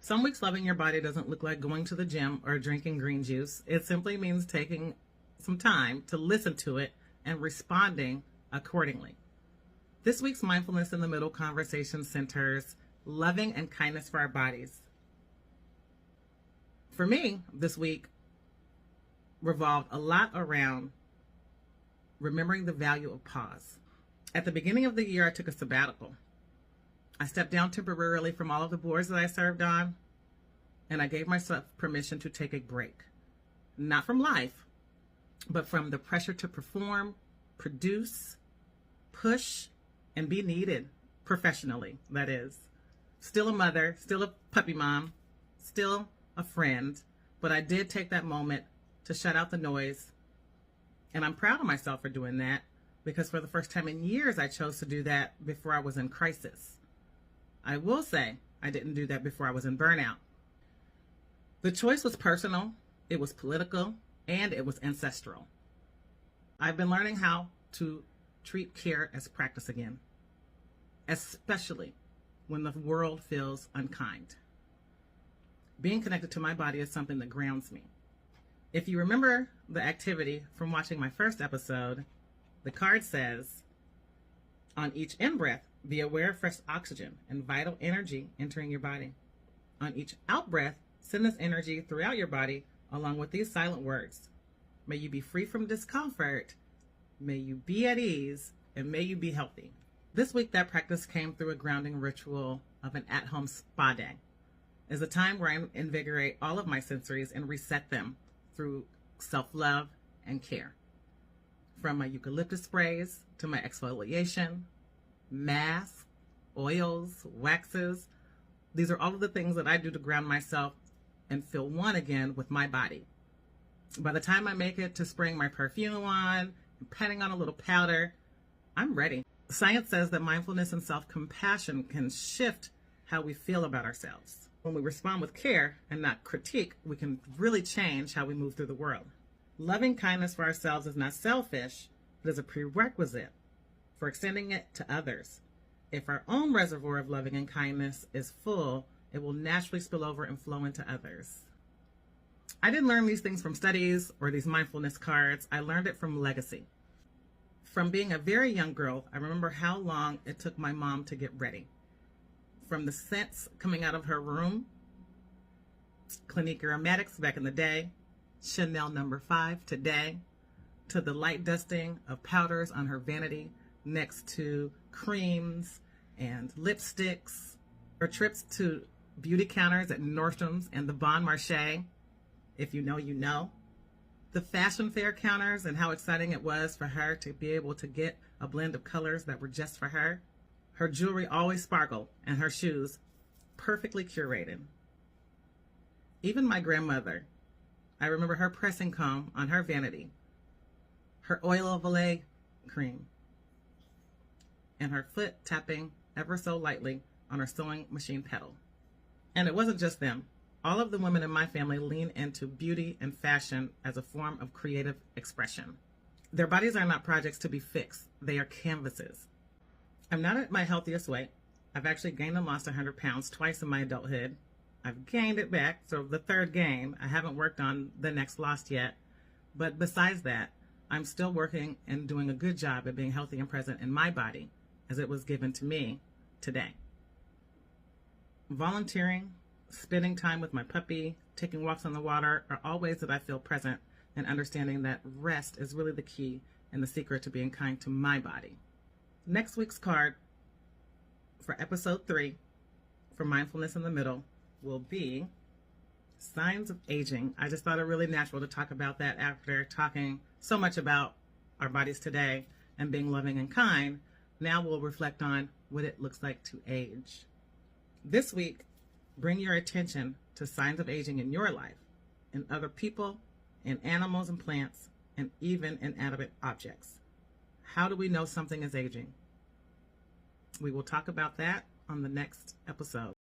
Some weeks loving your body doesn't look like going to the gym or drinking green juice. It simply means taking some time to listen to it and responding accordingly. This week's Mindfulness in the Middle conversation centers loving and kindness for our bodies. For me, this week revolved a lot around remembering the value of pause. At the beginning of the year, I took a sabbatical. I stepped down temporarily from all of the boards that I served on, and I gave myself permission to take a break. Not from life, but from the pressure to perform, produce, push, and be needed professionally, that is. Still a mother, still a puppy mom, still a friend, but I did take that moment to shut out the noise, and I'm proud of myself for doing that, because for the first time in years, I chose to do that before I was in crisis. I will say I didn't do that before I was in burnout. The choice was personal, it was political, and it was ancestral. I've been learning how to treat care as practice again, especially when the world feels unkind. Being connected to my body is something that grounds me. If you remember the activity from watching my first episode, the card says, on each in-breath, be aware of fresh oxygen and vital energy entering your body. On each out-breath, send this energy throughout your body along with these silent words. May you be free from discomfort, may you be at ease, and may you be healthy. This week, that practice came through a grounding ritual of an at-home spa day. It's a time where I invigorate all of my sensories and reset them through self-love and care. From my eucalyptus sprays to my exfoliation, masks, oils, waxes. These are all of the things that I do to ground myself and feel one again with my body. By the time I make it to spraying my perfume on and patting on a little powder, I'm ready. Science says that mindfulness and self-compassion can shift how we feel about ourselves. When we respond with care and not critique, we can really change how we move through the world. Loving kindness for ourselves is not selfish, but is a prerequisite for extending it to others. If our own reservoir of loving and kindness is full, it will naturally spill over and flow into others. I didn't learn these things from studies or these mindfulness cards. I learned it from legacy. From being a very young girl, I remember how long it took my mom to get ready. From the scents coming out of her room, Clinique aromatics back in the day, Chanel No. 5 today, to the light dusting of powders on her vanity next to creams and lipsticks, or trips to beauty counters at Nordstrom's and the Bon Marché, if you know, you know. The fashion fair counters and how exciting it was for her to be able to get a blend of colors that were just for her. Her jewelry always sparkled and her shoes perfectly curated. Even my grandmother, I remember her pressing comb on her vanity, her oil of Olay cream, and her foot tapping ever so lightly on her sewing machine pedal. And it wasn't just them. All of the women in my family lean into beauty and fashion as a form of creative expression. Their bodies are not projects to be fixed. They are canvases. I'm not at my healthiest weight. I've actually gained and lost 100 pounds twice in my adulthood. I've gained it back, so the third gain. I haven't worked on the next loss yet. But besides that, I'm still working and doing a good job at being healthy and present in my body as it was given to me today. Volunteering, spending time with my puppy, taking walks on the water are all ways that I feel present and understanding that rest is really the key and the secret to being kind to my body. Next week's card for episode 3 for Mindfulness in the Middle will be signs of aging. I just thought it really natural to talk about that after talking so much about our bodies today and being loving and kind. Now we'll reflect on what it looks like to age. This week, bring your attention to signs of aging in your life, in other people, in animals and plants, and even inanimate objects. How do we know something is aging? We will talk about that on the next episode.